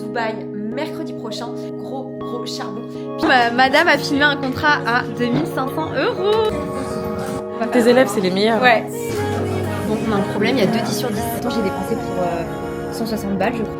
Dubaï mercredi prochain. Gros charbon. Puis, madame a filmé un contrat à 2500 €. Tes élèves, c'est les meilleurs. Ouais. Bon, on a un problème, il y a 2 10 sur 10. Attends, j'ai dépensé pour 160 balles, je crois.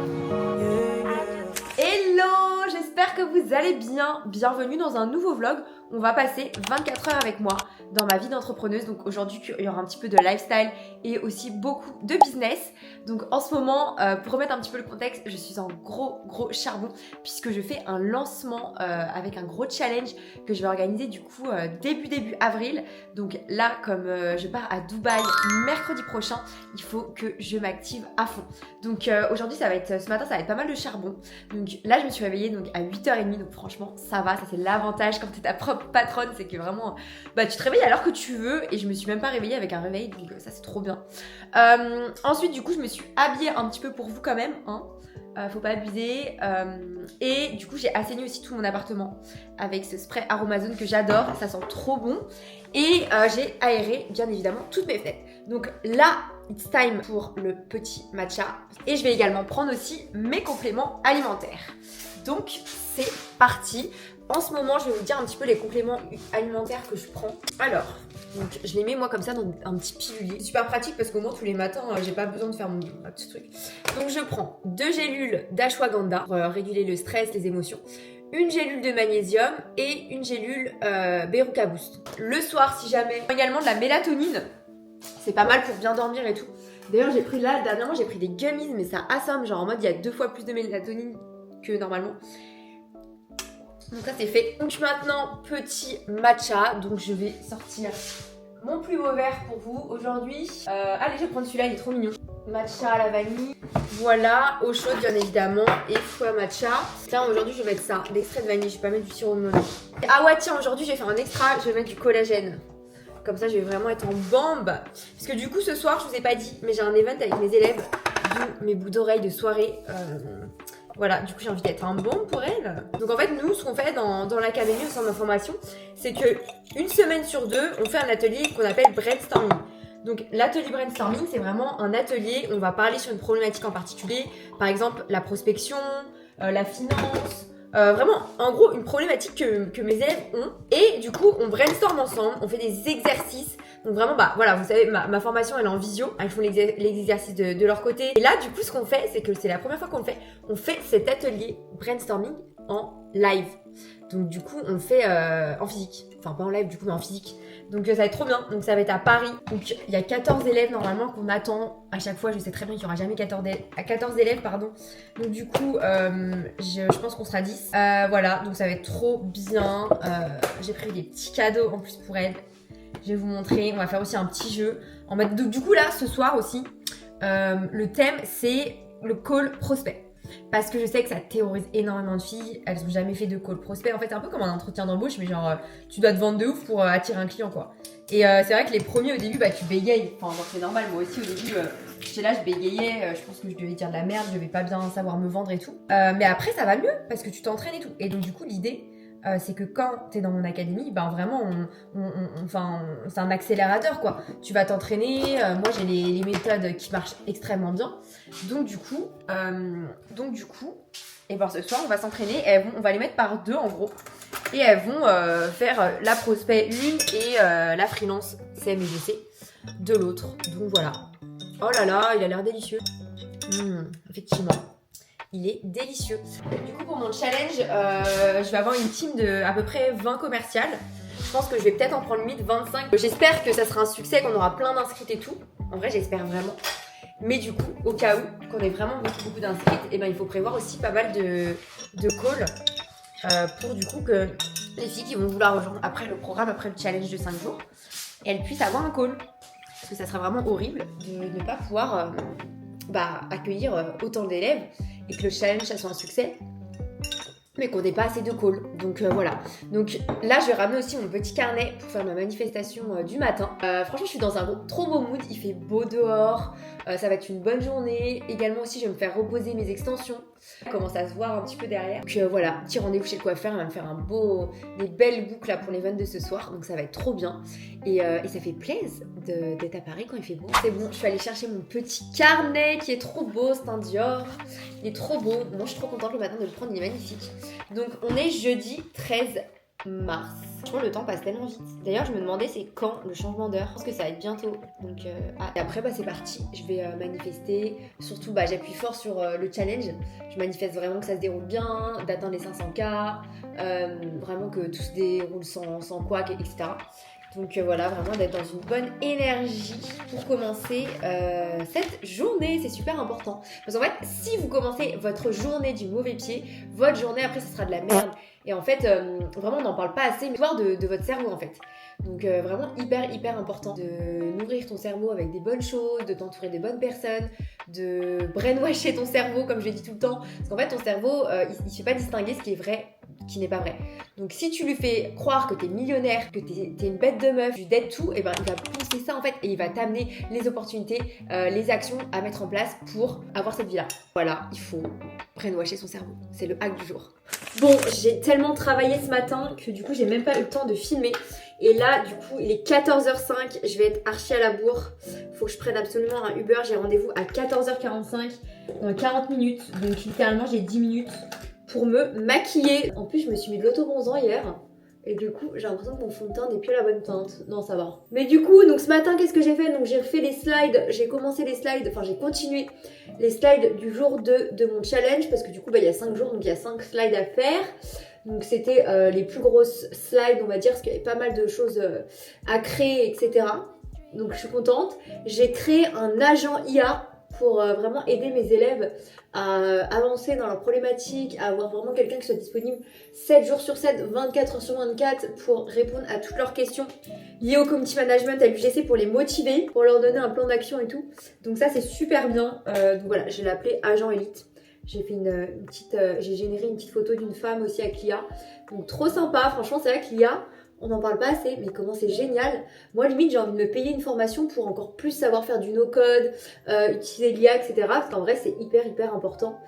Hello, j'espère que vous allez bien. Bienvenue dans un nouveau vlog. On va passer 24 heures avec moi dans ma vie d'entrepreneuse. Donc aujourd'hui, il y aura un petit peu de lifestyle et aussi beaucoup de business. Donc en ce moment, pour remettre un petit peu le contexte, je suis en gros charbon puisque je fais un lancement avec un gros challenge que je vais organiser du coup début avril. Donc là, comme je pars à Dubaï mercredi prochain, il faut que je m'active à fond. Donc aujourd'hui, ce matin, ça va être pas mal de charbon. Donc là, je me suis réveillée donc à 8h30. Donc franchement, ça va, ça c'est l'avantage quand t'es ta propre patronne, c'est que vraiment tu te réveilles à l'heure que tu veux et je me suis même pas réveillée avec un réveil, donc ça c'est trop bien. Ensuite du coup je me suis habillée un petit peu pour vous quand même, hein. Faut pas abuser, et du coup j'ai assaini aussi tout mon appartement avec ce spray Aromazone que j'adore, ça sent trop bon, et j'ai aéré bien évidemment toutes mes fenêtres. Donc là it's time pour le petit matcha et je vais également prendre aussi mes compléments alimentaires. Donc c'est parti. En ce moment, je vais vous dire un petit peu les compléments alimentaires que je prends. Alors, donc, je les mets moi comme ça dans un petit pilulier. C'est super pratique parce qu'au moins tous les matins, j'ai pas besoin de faire ma petit truc. Donc je prends 2 gélules d'ashwagandha pour réguler le stress, les émotions. Une gélule de magnésium et une gélule Beruka Boost. Le soir, si jamais. Également de la mélatonine. C'est pas mal pour bien dormir et tout. D'ailleurs, dernièrement, j'ai pris des gummies, mais ça assomme. Genre en mode, il y a 2 fois plus de mélatonine que normalement. Donc ça c'est fait. Donc maintenant petit matcha. Donc je vais sortir mon plus beau verre pour vous aujourd'hui. Allez, je vais prendre celui-là, il est trop mignon. Matcha à la vanille. Voilà, eau chaude bien évidemment et foie matcha. Là aujourd'hui je vais mettre ça, l'extrait de vanille. Je vais pas mettre du sirop de melon. Ah ouais tiens, aujourd'hui je vais faire un extra. Je vais mettre du collagène. Comme ça je vais vraiment être en bombe. Parce que du coup ce soir je vous ai pas dit, mais j'ai un event avec mes élèves. D'où mes bouts d'oreilles de soirée. Voilà, du coup j'ai envie d'être un bon pour elle. Donc en fait nous ce qu'on fait dans l'académie au centre d'information, c'est que une semaine sur 2, on fait un atelier qu'on appelle brainstorming. Donc l'atelier brainstorming, c'est vraiment un atelier où on va parler sur une problématique en particulier, par exemple la prospection, la finance, vraiment en gros une problématique que mes élèves ont. Et du coup on brainstorm ensemble, on fait des exercices. Donc vraiment, voilà, vous savez, ma formation, elle est en visio. Ils font les exercices de leur côté. Et là, du coup, ce qu'on fait, c'est que c'est la première fois qu'on le fait. On fait cet atelier brainstorming en live. Donc du coup, on le fait en physique. Enfin, pas en live, du coup, mais en physique. Donc ça va être trop bien. Donc ça va être à Paris. Donc il y a 14 élèves normalement qu'on attend. À chaque fois, je sais très bien qu'il n'y aura jamais 14 élèves, pardon. Donc du coup, je pense qu'on sera 10. Voilà, donc ça va être trop bien. J'ai prévu des petits cadeaux en plus pour elles. Je vais vous montrer, on va faire aussi un petit jeu. Donc, du coup là, ce soir aussi, le thème c'est le call prospect. Parce que je sais que ça terrorise énormément de filles, elles n'ont jamais fait de call prospect. En fait, c'est un peu comme un entretien d'embauche, mais genre, tu dois te vendre de ouf pour attirer un client, quoi. Et c'est vrai que les premiers au début, tu bégayes. Enfin, genre, c'est normal, moi aussi au début, j'étais là, je bégayais, je pense que je devais dire de la merde, je devais pas bien savoir me vendre et tout. Mais après, ça va mieux parce que tu t'entraînes et tout. Et donc, du coup, l'idée, c'est que quand t'es dans mon académie, vraiment, c'est un accélérateur, quoi. Tu vas t'entraîner. Moi, j'ai les méthodes qui marchent extrêmement bien. Donc du coup, et ce soir, on va s'entraîner. On va les mettre par 2 en gros, et elles vont faire la prospect l'une et la freelance CMGC de l'autre. Donc voilà. Oh là là, il a l'air délicieux. Effectivement. Il est délicieux. Du coup, pour mon challenge, je vais avoir une team de à peu près 20 commerciales. Je pense que je vais peut-être en prendre limite 25. J'espère que ça sera un succès, qu'on aura plein d'inscrites et tout. En vrai, j'espère vraiment. Mais du coup, au cas où, qu'on ait vraiment beaucoup d'inscrites, il faut prévoir aussi pas mal de calls pour du coup que les filles qui vont vouloir rejoindre après le programme, après le challenge de 5 jours, elles puissent avoir un call. Parce que ça serait vraiment horrible de ne pas pouvoir accueillir autant d'élèves et que le challenge ça soit un succès, mais qu'on n'ait pas assez de calls. Donc voilà. Donc là, je vais ramener aussi mon petit carnet pour faire ma manifestation du matin. Franchement, je suis dans un trop beau mood. Il fait beau dehors. Ça va être une bonne journée. Également aussi, je vais me faire reposer mes extensions. Elle commence à se voir un petit peu derrière. Donc voilà, petit rendez-vous chez le coiffeur, elle va me faire des belles boucles là pour les 22 de ce soir, donc ça va être trop bien. Et ça fait plaisir d'être à Paris quand il fait beau. C'est bon, je suis allée chercher mon petit carnet qui est trop beau, c'est un Dior. Il est trop beau, moi je suis trop contente le matin de le prendre, il est magnifique. Donc on est jeudi 13 mars. Franchement, le temps passe tellement vite. D'ailleurs, je me demandais c'est quand le changement d'heure. Je pense que ça va être bientôt. Donc, et après, c'est parti. Je vais manifester. Surtout, j'appuie fort sur le challenge. Je manifeste vraiment que ça se déroule bien, d'atteindre les 500K, vraiment que tout se déroule sans couac, etc. Donc voilà, vraiment d'être dans une bonne énergie pour commencer cette journée, c'est super important. Parce qu'en fait, si vous commencez votre journée du mauvais pied, votre journée après, ce sera de la merde. Et en fait, vraiment, on n'en parle pas assez, mais l'histoire de votre cerveau en fait. Donc vraiment hyper important de nourrir ton cerveau avec des bonnes choses, de t'entourer des bonnes personnes, de brainwasher ton cerveau comme je l'ai dit tout le temps. Parce qu'en fait, ton cerveau, il ne sait pas distinguer ce qui est vrai, qui n'est pas vrai. Donc si tu lui fais croire que t'es millionnaire, que t'es une bête de meuf, tu dettes tout, et il va pousser ça en fait et il va t'amener les opportunités, les actions à mettre en place pour avoir cette vie-là. Voilà, il faut brainwasher son cerveau. C'est le hack du jour. Bon, j'ai tellement travaillé ce matin que du coup j'ai même pas eu le temps de filmer. Et là, du coup, il est 14h05, je vais être archi à la bourre. Faut que je prenne absolument un Uber, j'ai rendez-vous à 14h45 dans 40 minutes. Donc littéralement, j'ai 10 minutes pour me maquiller. En plus, je me suis mis de l'autobronzant hier. Et du coup, j'ai l'impression que mon fond de teint n'est plus à la bonne teinte. Non, ça va. Mais du coup, donc ce matin, qu'est-ce que j'ai fait? Donc j'ai refait les slides, j'ai commencé les slides, enfin j'ai continué les slides du jour 2 de mon challenge. Parce que du coup, il y a 5 jours, donc il y a 5 slides à faire. Donc c'était les plus grosses slides, on va dire, parce qu'il y avait pas mal de choses à créer, etc. Donc je suis contente. J'ai créé un agent IA pour vraiment aider mes élèves à avancer dans leurs problématiques, à avoir vraiment quelqu'un qui soit disponible 7 jours sur 7, 24 heures sur 24 pour répondre à toutes leurs questions liées au community management, à l'UGC, pour les motiver, pour leur donner un plan d'action et tout. Donc ça c'est super bien. Donc voilà, je l'ai appelé Agent Élite. J'ai fait j'ai généré une petite photo d'une femme aussi avec l'IA. Donc trop sympa, franchement c'est vrai que l'IA, on n'en parle pas assez, mais comment c'est génial. Moi limite j'ai envie de me payer une formation pour encore plus savoir faire du no-code, utiliser l'IA, etc. Parce qu'en vrai c'est hyper important.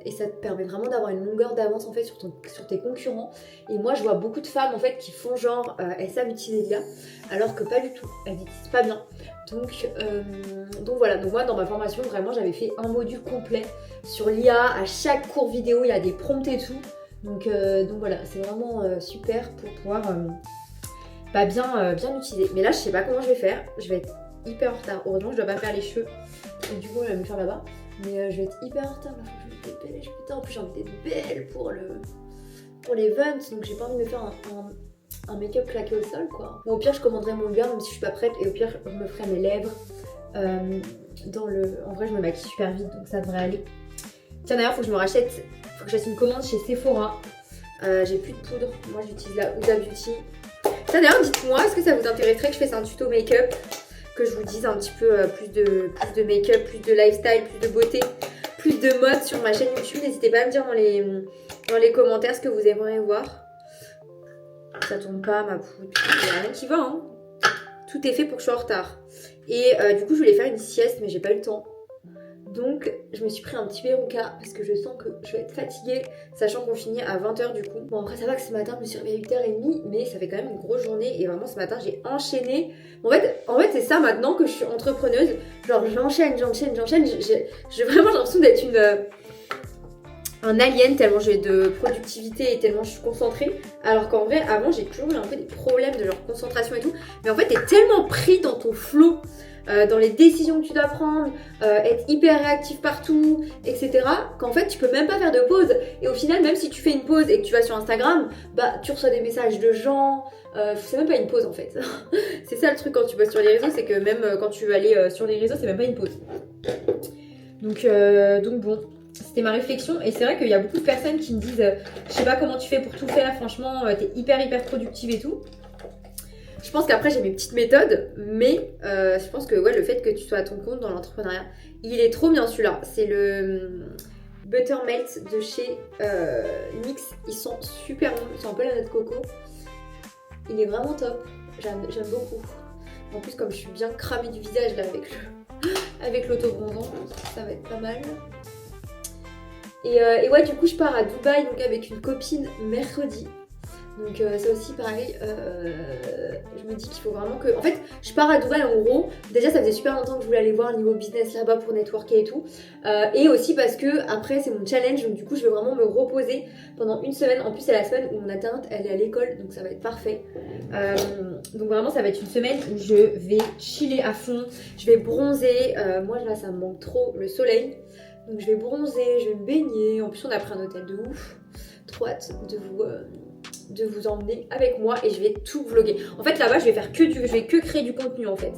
Et ça te permet vraiment d'avoir une longueur d'avance en fait sur tes concurrents. Et moi je vois beaucoup de femmes en fait qui font genre elles savent utiliser l'IA alors que pas du tout, elles n'utilisent pas bien. Donc voilà, donc moi dans ma formation vraiment j'avais fait un module complet sur l'IA. À chaque cours vidéo il y a des prompts et tout. Donc voilà, c'est vraiment super pour pouvoir bien utiliser. Mais là je sais pas comment je vais faire, je vais être hyper en retard. Heureusement je dois pas faire les cheveux et du coup je vais me faire là-bas. Mais je vais être hyper en retard, il faut que je me dépêche. Putain, en plus j'ai envie d'être belle pour l'event, donc j'ai pas envie de me faire un make-up claqué au sol quoi. Bon, au pire je commanderai mon Uber même si je suis pas prête, et au pire je me ferai mes lèvres en vrai je me maquille super vite donc ça devrait aller. Tiens d'ailleurs faut que je fasse une commande chez Sephora. J'ai plus de poudre, moi j'utilise la Huda Beauty. Tiens d'ailleurs dites-moi, est-ce que ça vous intéresserait que je fasse un tuto make-up, que je vous dise un petit peu plus de make-up, plus de lifestyle, plus de beauté, plus de mode sur ma chaîne YouTube. N'hésitez pas à me dire dans les commentaires ce que vous aimeriez voir. Ça tombe pas ma poudre, il n'y a rien qui va hein. Tout est fait pour que je sois en retard. Et du coup je voulais faire une sieste mais j'ai pas eu le temps. Donc je me suis pris un petit verrouca parce que je sens que je vais être fatiguée, sachant qu'on finit à 20h du coup. Bon après ça va que ce matin je me suis réveillée à 8h30, mais ça fait quand même une grosse journée et vraiment ce matin j'ai enchaîné. En fait c'est ça maintenant que je suis entrepreneuse, genre j'enchaîne. J'ai vraiment l'impression d'être un alien tellement j'ai de productivité et tellement je suis concentrée. Alors qu'en vrai avant j'ai toujours eu un peu des problèmes de genre concentration et tout. Mais en fait t'es tellement pris dans ton flow. Dans les décisions que tu dois prendre, être hyper réactif partout, etc. Qu'en fait tu peux même pas faire de pause. Et au final même si tu fais une pause et que tu vas sur Instagram, tu reçois des messages de gens, c'est même pas une pause en fait. C'est ça le truc quand tu bosses sur les réseaux, c'est que même quand tu veux aller sur les réseaux c'est même pas une pause. Donc bon, c'était ma réflexion et c'est vrai qu'il y a beaucoup de personnes qui me disent je sais pas comment tu fais pour tout faire, franchement t'es hyper productive et tout. Je pense qu'après j'ai mes petites méthodes, mais je pense que ouais, le fait que tu sois à ton compte dans l'entrepreneuriat, il est trop bien celui-là. C'est le Buttermelt de chez NYX. Ils sont super bons, ils sont un peu la noix de coco. Il est vraiment top, j'aime beaucoup. En plus comme je suis bien cramée du visage là avec l'autobronzant, ça va être pas mal. Et ouais, du coup, je pars à Dubaï donc avec une copine mercredi. Donc ça aussi pareil, je me dis qu'il faut vraiment que... En fait, je pars à Dubaï en gros, déjà ça faisait super longtemps que je voulais aller voir le niveau business là-bas pour networker et tout. Et aussi parce que après c'est mon challenge, donc du coup je vais vraiment me reposer pendant une semaine. En plus c'est la semaine où mon atteinte elle est à l'école, donc ça va être parfait. Donc vraiment ça va être une semaine où je vais chiller à fond, je vais bronzer. Moi là ça me manque trop le soleil. Donc je vais bronzer, je vais me baigner. En plus on a pris un hôtel de ouf. Trop hâte de vous emmener avec moi et je vais tout vlogger. En fait là-bas je vais faire je vais que créer du contenu en fait.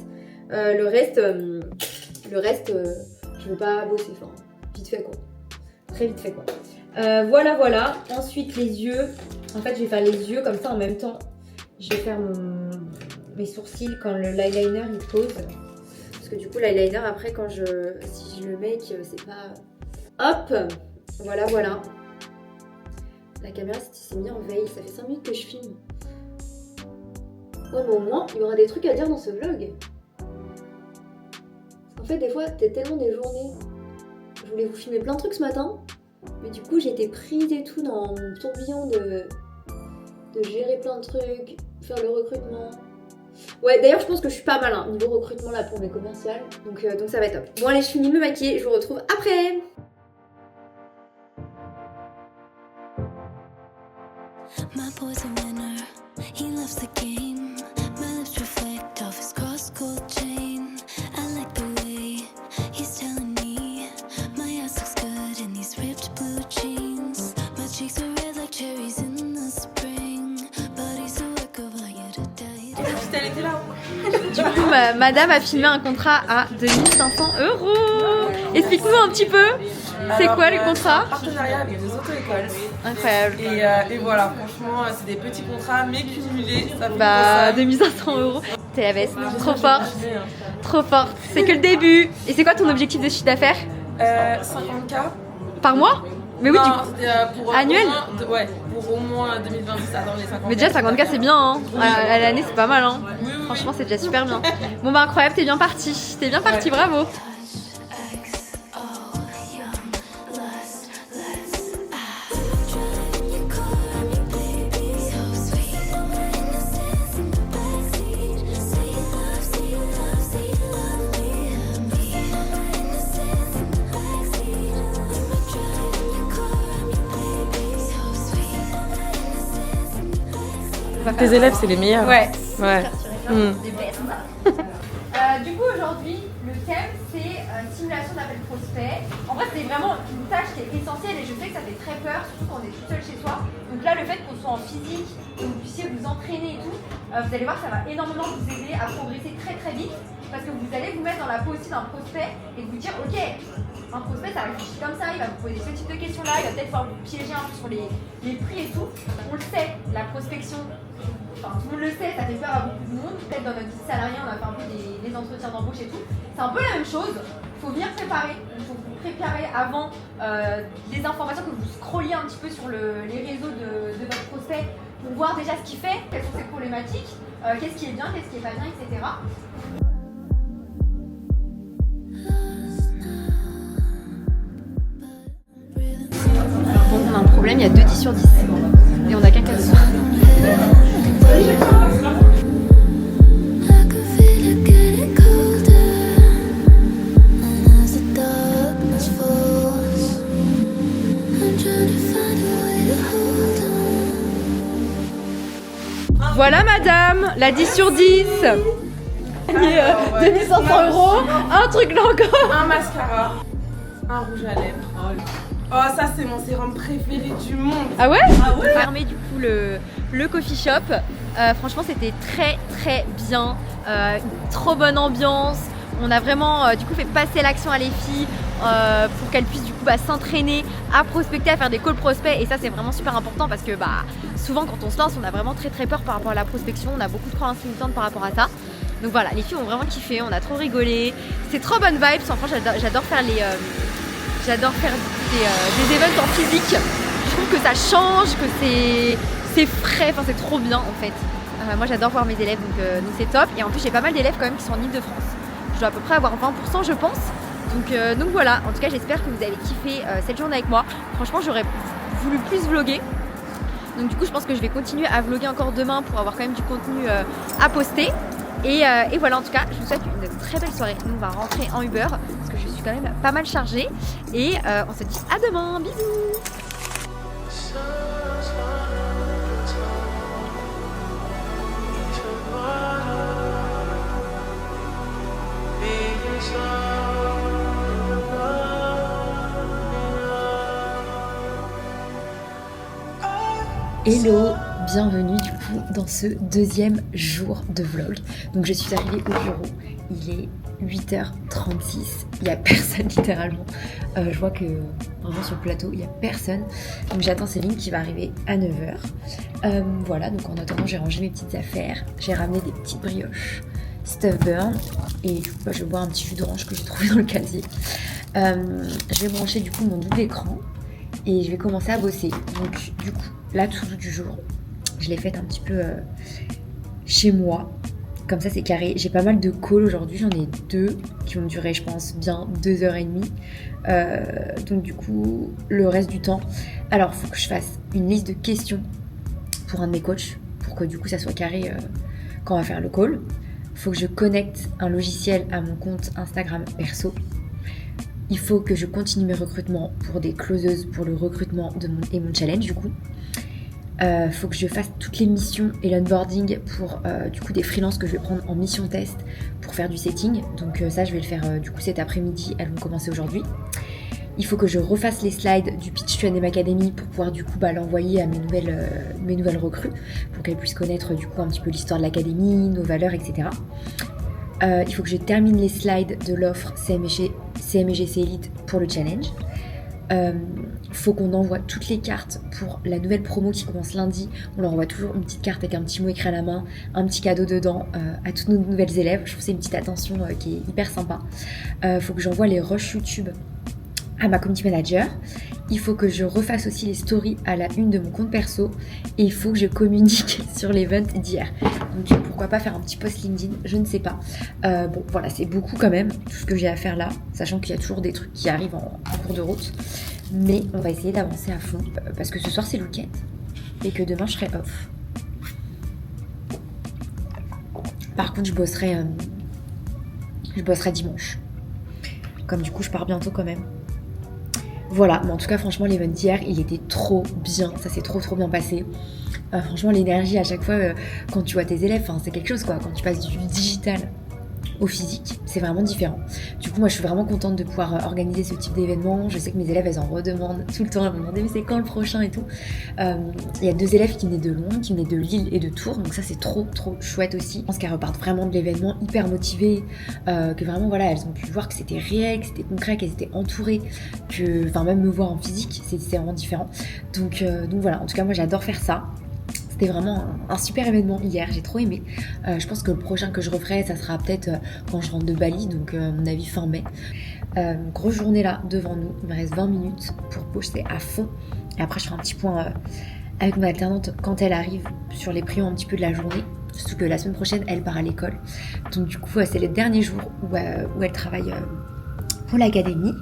Le reste je vais pas bosser, enfin vite fait quoi. Très vite fait quoi. Voilà. Ensuite les yeux. En fait je vais faire les yeux comme ça en même temps. Je vais faire mes sourcils quand l'eyeliner il pose. Parce que du coup l'eyeliner après si je le make c'est pas... Hop. Voilà. La caméra s'est mise en veille, ça fait 5 minutes que je filme. Ouais mais au moins il y aura des trucs à dire dans ce vlog. En fait des fois t'es tellement des journées. Je voulais vous filmer plein de trucs ce matin. Mais du coup j'ai été prise et tout dans mon tourbillon de gérer plein de trucs, faire le recrutement. Ouais d'ailleurs je pense que je suis pas mal hein, niveau recrutement là pour mes commerciales. Donc ça va être top. Bon allez je finis de me maquiller, je vous retrouve après. My boy's a winner, he loves the game. My lips reflect off his cross-gold chain. I like the way he's telling me my ass looks good in these ripped blue jeans. My cheeks are red like cherries in the spring. But he's a work of art to die. Du coup madame a filmé un contrat à 2500 €. Explique-nous un petit peu. C'est quoi le contrat? Partenariat avec des auto-écoles. Incroyable. Et voilà, franchement, c'est des petits contrats, mais cumulés, ça fait Bah, 2500 €. T'es la best. Trop forte. Trop forte. C'est que le début. Et c'est quoi ton objectif de chiffre d'affaires? 50K. Par mois? Mais oui, Non, du coup. pour Annuel? Ouais, pour au moins 2026, attends, les 50K. Mais déjà 50K c'est bien hein. À l'année c'est pas mal hein. Oui. Franchement c'est déjà super bien. Bon bah incroyable, t'es bien parti. T'es bien parti, bravo. Tes élèves, c'est les meilleurs. Ouais. Du coup aujourd'hui le thème c'est simulation d'appel prospect. En vrai c'est vraiment une tâche qui est essentielle et je sais que ça fait très peur, surtout quand on est tout seul chez soi. Donc là le fait qu'on soit en physique et que vous puissiez vous entraîner et tout, vous allez voir que ça va énormément vous aider à progresser très très vite. Parce que vous allez vous mettre dans la peau aussi d'un prospect et vous dire ok, un prospect ça réfléchit comme ça, il va vous poser ce type de questions là, il va peut-être pouvoir vous piéger un peu sur les prix et tout. On le sait, la prospection, enfin tout le monde le sait, ça fait peur à beaucoup de monde. Peut-être dans notre vie de salarié on a fait un peu des entretiens d'embauche et tout. C'est un peu la même chose, il faut venir préparer, il faut vous préparer avant des informations que vous scrolliez un petit peu sur les réseaux de votre prospect pour voir déjà ce qu'il fait, quelles sont ses problématiques, qu'est-ce qui est bien, qu'est-ce qui est pas bien, etc. Bon, on a un problème, il y a 2 10 sur 10 et on a qu'un cadeau. Voilà madame, la 10 sur 10. 2500 €, un truc là encore. Un mascara, un rouge à lèvres. Oh, ça c'est mon sérum préféré du monde. Ah ouais? Fermé du coup le coffee shop. Franchement c'était très très bien. Une trop bonne ambiance. On a vraiment du coup fait passer l'action à les filles pour qu'elles puissent du coup s'entraîner à prospecter, à faire des calls prospects. Et ça c'est vraiment super important parce que souvent quand on se lance on a vraiment très très peur par rapport à la prospection. On a beaucoup de croyances limitantes par rapport à ça. Donc voilà, les filles ont vraiment kiffé, on a trop rigolé. C'est trop bonne vibes. Franchement j'adore faire des events en physique. Je trouve que ça change, que c'est frais, enfin c'est trop bien en fait. Moi j'adore voir mes élèves donc c'est top. Et en plus j'ai pas mal d'élèves quand même qui sont en Ile-de-France. Je dois à peu près avoir 20% je pense. Donc voilà, en tout cas j'espère que vous avez kiffé cette journée avec moi. Franchement j'aurais voulu plus vlogger. Donc du coup je pense que je vais continuer à vlogger encore demain pour avoir quand même du contenu à poster. Et voilà, en tout cas je vous souhaite une très belle soirée. Nous on va rentrer en Uber parce que je suis quand même pas mal chargée. Et on se dit à demain, bisous. Hello, bienvenue du coup dans ce deuxième jour de vlog. Donc je suis arrivée au bureau, il est 8h36, il n'y a personne littéralement. Je vois que vraiment sur le plateau il n'y a personne. Donc j'attends Céline qui va arriver à 9h. Voilà, donc en attendant j'ai rangé mes petites affaires, j'ai ramené des petites brioches Stuff Burn et du coup je vais boire un petit jus d'orange que j'ai trouvé dans le casier. Je vais brancher du coup mon double écran et je vais commencer à bosser. Donc du coup la to-do du jour, je l'ai faite un petit peu chez moi. Comme ça c'est carré. J'ai pas mal de calls aujourd'hui, j'en ai 2 qui vont durer je pense bien 2h30. Donc du coup le reste du temps, alors il faut que je fasse une liste de questions pour un de mes coachs pour que du coup ça soit carré quand on va faire le call. Il faut que je connecte un logiciel à mon compte Instagram perso. Il faut que je continue mes recrutements pour des closeuses pour le recrutement de mon challenge du coup. Faut que je fasse toutes les missions et l'onboarding pour du coup des freelances que je vais prendre en mission test pour faire du setting. Donc ça je vais le faire du coup cet après-midi, elles vont commencer aujourd'hui. Il faut que je refasse les slides du Pitch to Name Academy pour pouvoir du coup l'envoyer à mes nouvelles recrues pour qu'elles puissent connaître du coup un petit peu l'histoire de l'académie, nos valeurs, etc. Il faut que je termine les slides de l'offre CMGC Elite pour le challenge. Faut qu'on envoie toutes les cartes pour la nouvelle promo qui commence lundi. On leur envoie toujours une petite carte avec un petit mot écrit à la main, un petit cadeau dedans à toutes nos nouvelles élèves. Je trouve que c'est une petite attention qui est hyper sympa. Faut que j'envoie les rushs YouTube à ma community manager. Il faut que je refasse aussi les stories à la une de mon compte perso et il faut que je communique sur l'event d'hier. Donc pourquoi pas faire un petit post LinkedIn, je ne sais pas. Bon voilà, c'est beaucoup quand même tout ce que j'ai à faire là, sachant qu'il y a toujours des trucs qui arrivent en cours de route. Mais on va essayer d'avancer à fond parce que ce soir c'est le week-end et que demain je serai off. Par contre je bosserai dimanche. Comme du coup je pars bientôt quand même. Voilà, mais en tout cas franchement l'event d'hier il était trop bien, ça s'est trop bien passé. Franchement l'énergie à chaque fois quand tu vois tes élèves, c'est quelque chose quoi, quand tu passes du digital au physique, c'est vraiment différent. Du coup moi je suis vraiment contente de pouvoir organiser ce type d'événement. Je sais que mes élèves elles en redemandent tout le temps, elles me demandent mais c'est quand le prochain et tout. Il y a 2 élèves qui venaient de Londres, qui venaient de Lille et de Tours, donc ça c'est trop chouette aussi. Je pense qu'elles repartent vraiment de l'événement hyper motivées, que vraiment voilà elles ont pu voir que c'était réel, que c'était concret, qu'elles étaient entourées, que enfin même me voir en physique c'est vraiment différent. Donc voilà, en tout cas moi j'adore faire ça. C'était vraiment un super événement hier, j'ai trop aimé. Je pense que le prochain que je referai, ça sera peut-être quand je rentre de Bali, donc à mon avis fin mai. Grosse journée là devant nous, il me reste 20 minutes pour poster à fond. Et après je ferai un petit point avec mon alternante quand elle arrive sur les prios un petit peu de la journée. Surtout que la semaine prochaine elle part à l'école. Donc du coup c'est les derniers jours où elle travaille pour l'académie.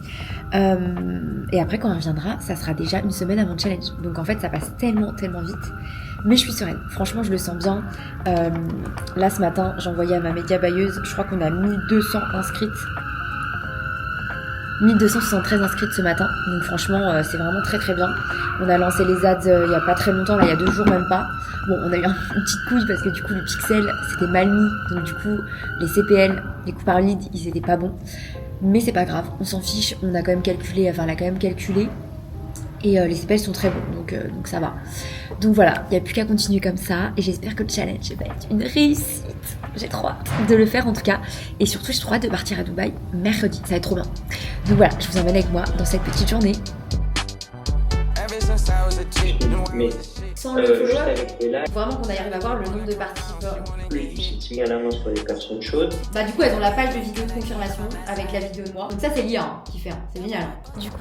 Et après quand elle reviendra, ça sera déjà une semaine avant le challenge. Donc en fait ça passe tellement vite. Mais je suis sereine, franchement je le sens bien. Là ce matin j'ai envoyé à ma média bailleuse, je crois qu'on a 1200 inscrites. 1273 inscrites ce matin, donc franchement c'est vraiment très bien. On a lancé les ads il y a pas très longtemps, là il y a 2 jours même pas. Bon on a eu une petite couille parce que du coup le pixel c'était mal mis, donc du coup les CPL, les coûts par lead ils étaient pas bons. Mais c'est pas grave, on s'en fiche, on a quand même calculé, elle a quand même calculé. Et les CPL sont très bons, donc ça va. Donc voilà, il n'y a plus qu'à continuer comme ça. Et j'espère que le challenge va être une réussite. J'ai trop hâte de le faire en tout cas. Et surtout, j'ai trop hâte de partir à Dubaï mercredi. Ça va être trop bien. Donc voilà, je vous emmène avec moi dans cette petite journée. Mais sans le follower, avec les likes, Vraiment qu'on arrive à voir le nombre de participants. plus du sitting à la main sur les personnes chaudes. Bah du coup elles ont la page de vidéo de confirmation avec la vidéo de moi. Donc ça c'est l'IA qui fait, c'est génial. Du coup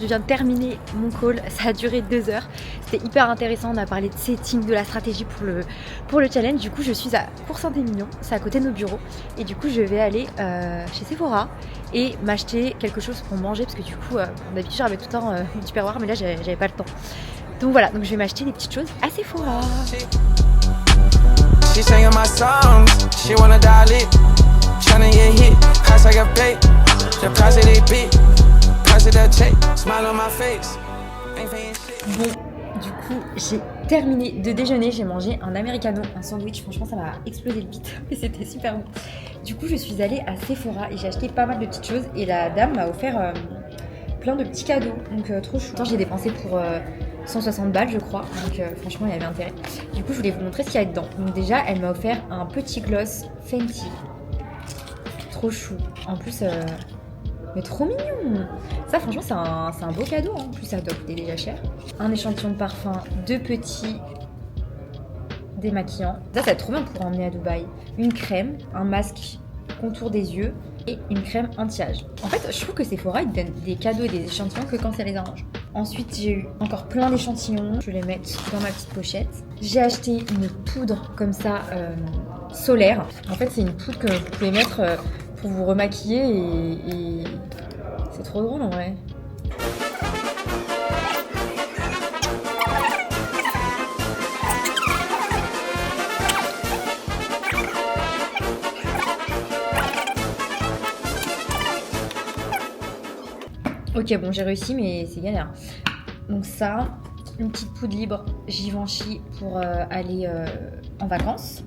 Je viens de terminer mon call, ça a duré 2 heures. C'était hyper intéressant, on a parlé de setting, de la stratégie pour le challenge. Du coup, je suis à Cours-Saint-Émilion, c'est à côté de nos bureaux. Et du coup, je vais aller chez Sephora et m'acheter quelque chose pour manger. Parce que du coup, d'habitude, j'avais tout le temps du perroir, mais là, j'avais pas le temps. Donc voilà, donc je vais m'acheter des petites choses à Sephora. She singing my songs, she wanna dial it, tryna get hit, price I got paid, the price of they beat, price of that check, smile on my face, ain't paying shit. Bon, du coup, j'ai terminé de déjeuner, j'ai mangé un americano, un sandwich, franchement ça m'a explosé le bide, et c'était super bon. Du coup, je suis allée à Sephora et j'ai acheté pas mal de petites choses et la dame m'a offert plein de petits cadeaux, donc trop chou. J'ai dépensé pour 160 balles je crois, donc franchement il y avait intérêt. Du coup je voulais vous montrer ce qu'il y a dedans. Donc déjà elle m'a offert un petit gloss Fenty, trop chou, en plus mais trop mignon. Ça franchement c'est un beau cadeau, en plus ça doit coûter déjà cher. Un échantillon de parfum, 2 petits démaquillants, ça va être trop bien pour emmener à Dubaï. Une crème, un masque contour des yeux et une crème anti-âge. En fait, je trouve que Sephora, ils donnent des cadeaux et des échantillons que quand ça les arrange. Ensuite, j'ai eu encore plein d'échantillons. Je vais les mettre dans ma petite pochette. J'ai acheté une poudre comme ça, solaire. En fait, c'est une poudre que vous pouvez mettre pour vous remaquiller et c'est trop drôle en vrai. Ok, bon, j'ai réussi, mais c'est galère. Donc ça, une petite poudre libre Givenchy pour aller en vacances.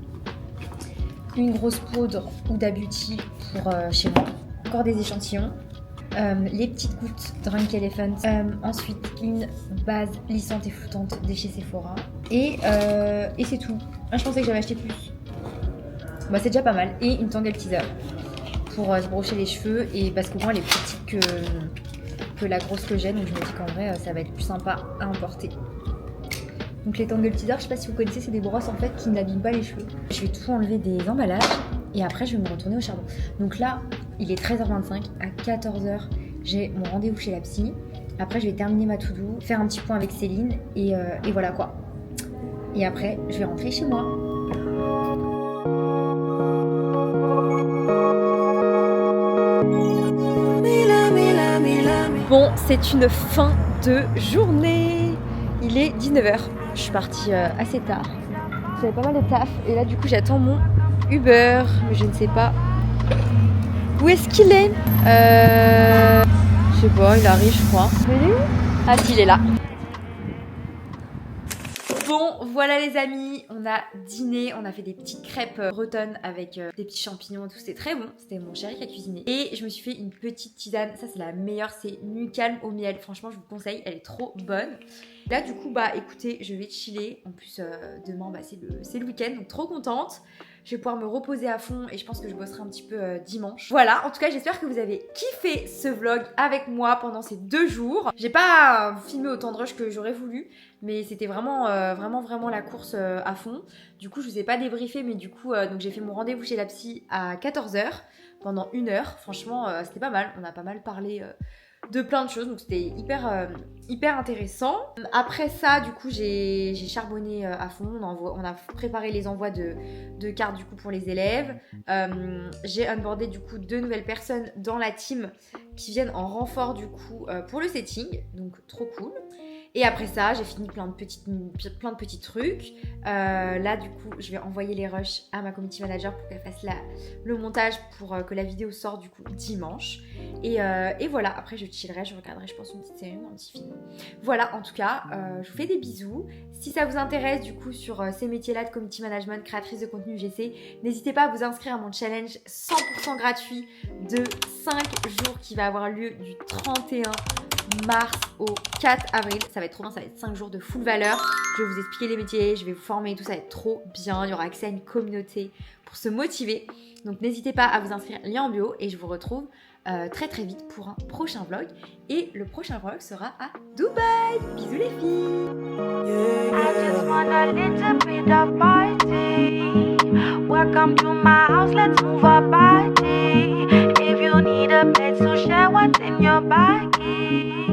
Une grosse poudre Huda Beauty pour chez moi. Encore des échantillons. Les petites gouttes Drunk Elephant. Ensuite, une base lissante et flottante de chez Sephora. Et c'est tout. Je pensais que j'avais acheté plus. Bah, c'est déjà pas mal. Et une Tangle Teaser pour se brosser les cheveux. Et parce qu'au moins, elle est plus petite que la grosse que j'ai, donc je me dis qu'en vrai ça va être plus sympa à emporter. Donc les Tangle Teaser, je sais pas si vous connaissez, c'est des brosses en fait qui n'abîment pas les cheveux. Je vais tout enlever des emballages et après je vais me retourner au charbon. Donc là il est 13h25, à 14h j'ai mon rendez-vous chez la psy. Après je vais terminer ma to-do, faire un petit point avec Céline et voilà quoi. Et après je vais rentrer chez moi. Bon, c'est une fin de journée. Il est 19h. Je suis partie assez tard. J'avais pas mal de taf. Et là, du coup, j'attends mon Uber. Mais je ne sais pas où est-ce qu'il est. Je sais pas, il arrive, je crois. Il est où ? Ah, si, il est là. Bon, voilà les amis, on a dîné, on a fait des petites crêpes bretonnes avec des petits champignons et tout, c'était très bon, c'était mon chéri qui a cuisiné. Et je me suis fait une petite tisane, ça c'est la meilleure, c'est nuit calme au miel, franchement je vous conseille, elle est trop bonne. Là du coup bah écoutez, je vais chiller, en plus demain bah, c'est le week-end, donc trop contente. Je vais pouvoir me reposer à fond et je pense que je bosserai un petit peu dimanche. Voilà, en tout cas j'espère que vous avez kiffé ce vlog avec moi pendant ces 2 jours. J'ai pas filmé autant de rush que j'aurais voulu, mais c'était vraiment la course à fond. Du coup je vous ai pas débriefé, mais du coup donc j'ai fait mon rendez-vous chez la psy à 14h pendant 1 heure. Franchement c'était pas mal, on a pas mal parlé de plein de choses, donc c'était hyper intéressant. Après ça du coup j'ai charbonné à fond, on a préparé les envois de cartes du coup pour les élèves. J'ai onboardé du coup 2 nouvelles personnes dans la team qui viennent en renfort du coup pour le setting, donc trop cool. Et après ça, j'ai fini plein de petits trucs. Là, du coup, je vais envoyer les rushs à ma community manager pour qu'elle fasse le montage pour que la vidéo sorte du coup dimanche. Et voilà, après je chillerai, je regarderai, je pense, une petite série ou un petit film. Voilà, en tout cas, je vous fais des bisous. Si ça vous intéresse du coup sur ces métiers-là de community management, créatrice de contenu UGC, n'hésitez pas à vous inscrire à mon challenge 100% gratuit de 5 jours qui va avoir lieu du 31 mars au 4 avril. Ça va être trop bien, ça va être 5 jours de full valeur. Je vais vous expliquer les métiers, je vais vous former, tout ça va être trop bien. Il y aura accès à une communauté pour se motiver. Donc n'hésitez pas à vous inscrire, lien en bio, et je vous retrouve très vite pour un prochain vlog. Et le prochain vlog sera à Dubaï. Bisous les filles. I just want a little bit of party. Welcome to my house, let's move our body. If you need a place to share what's in your body.